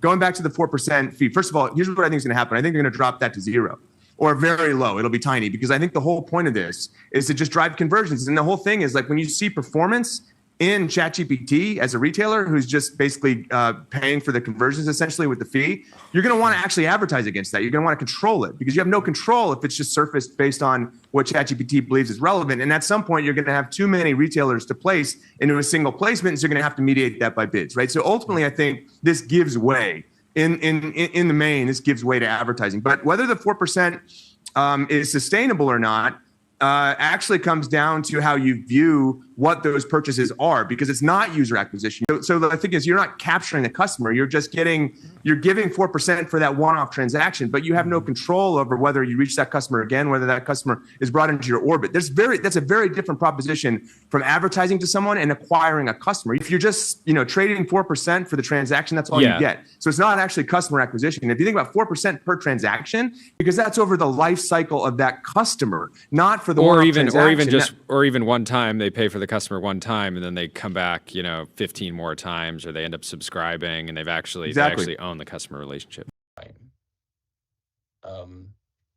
going back to the 4% fee, first of all, here's what I think is going to happen. I think they're going to drop that to zero or very low. It'll be tiny, because I think the whole point of this is to just drive conversions. And the whole thing is, like, when you see performance in ChatGPT as a retailer who's just basically paying for the conversions essentially with the fee, you're going to want to actually advertise against that. You're going to want to control it, because you have no control if it's just surfaced based on what ChatGPT believes is relevant. And at some point, you're going to have too many retailers to place into a single placement, so you're going to have to mediate that by bids, right? So ultimately, I think this gives way. In the main, this gives way to advertising. But whether the 4% is sustainable or not actually comes down to how you view what those purchases are, because it's not user acquisition. So the thing is, you're not capturing the customer. You're giving 4% for that one-off transaction, but you have no control over whether you reach that customer again, whether that customer is brought into your orbit. That's a very different proposition from advertising to someone and acquiring a customer. If you're just trading 4% for the transaction, that's all you get. So it's not actually customer acquisition. If you think about 4% per transaction, because that's over the life cycle of that customer, not for the one-off transaction. Or even one time they pay for the customer one time, and then they come back 15 more times, or they end up subscribing, and they actually own the customer relationship. Right.